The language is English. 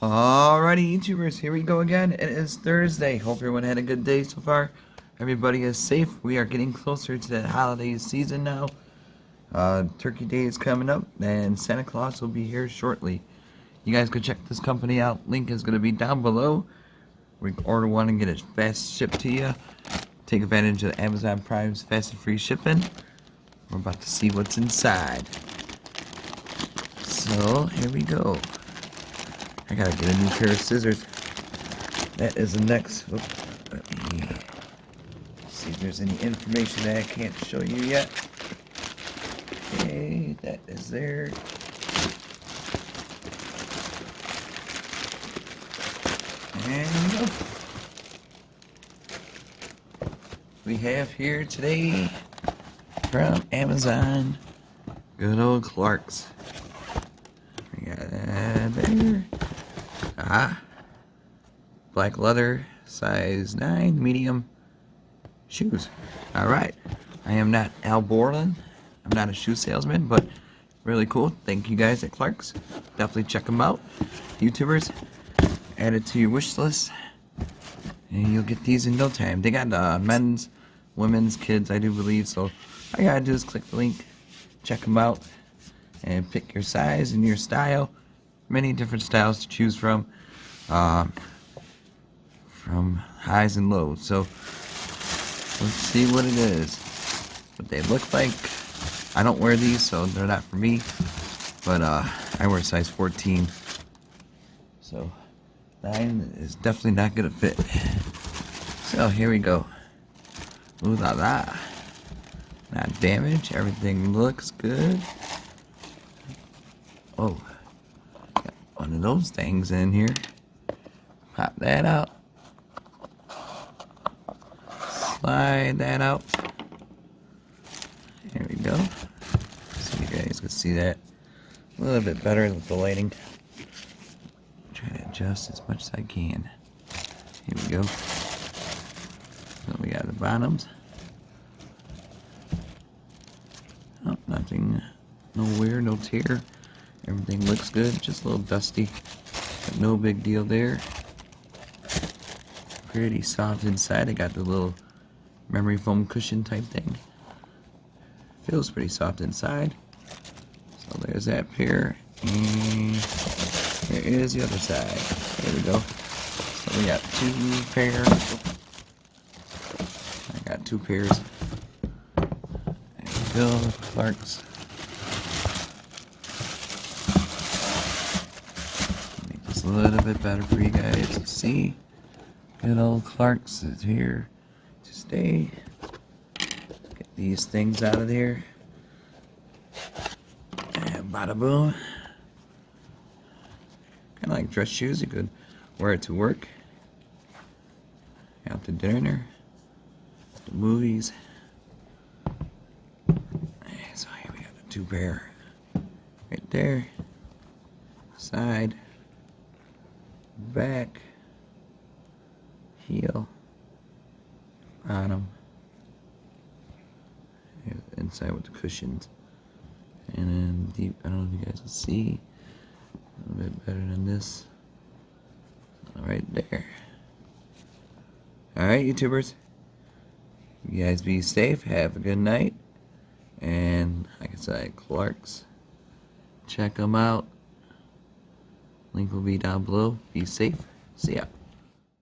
Alrighty, YouTubers, here we go again. It is Thursday. Hope everyone had a good day so far. Everybody is safe. We are getting closer to the holiday season now. Turkey Day is coming up, and Santa Claus will be here shortly. You guys can check this company out. Link is going to be down below. We can order one and get it fast shipped to you. Take advantage of Amazon Prime's fast and free shipping. We're about to see what's inside. So, here we go. I gotta get a new pair of scissors. That is the next. Oops, let me see if there's any information that I can't show you yet. Okay, that is there. And we have here today from Amazon, good old CLARKS. We got that there. Black leather, size 9, medium shoes. Alright, I am not Al Borland. I'm not a shoe salesman, but really cool. Thank you guys at CLARKS. Definitely check them out. YouTubers, add it to your wish list, and you'll get these in no time. They got men's, women's, kids, I do believe, so all you gotta do is click the link, check them out, and pick your size and your style. Many different styles to choose from highs and lows. So let's see what it is, what they look like. I don't wear these, so they're not for me, but I wear size 14, so 9 is definitely not gonna fit. So here we go. Ooh la la, not damaged, everything looks good. Oh, got one of those things in here. Pop that out. Slide that out. There we go. So you guys can see that a little bit better with the lighting. Try to adjust as much as I can. Here we go. So we got the bottoms. Oh, nothing, no wear, no tear. Everything looks good, just a little dusty, but no big deal there. Pretty soft inside. I got the little memory foam cushion type thing. Feels pretty soft inside. So there's that pair, and here is the other side. There we go. So we got 2 pairs. I got 2 pairs. There we go, CLARKS. Make this a little bit better for you guys to see. Good old CLARKS is here to stay. Get these things out of there. And bada boom. Kind of like dress shoes. You could wear it to work, out to dinner, the movies. And so here we got the 2 pair. Right there. Side. Back. Heel, bottom, inside with the cushions, and then deep. I don't know if you guys can see a little bit better than this. Right there. All right, YouTubers. You guys be safe. Have a good night. And like I said, CLARKS. Check them out. Link will be down below. Be safe. See ya.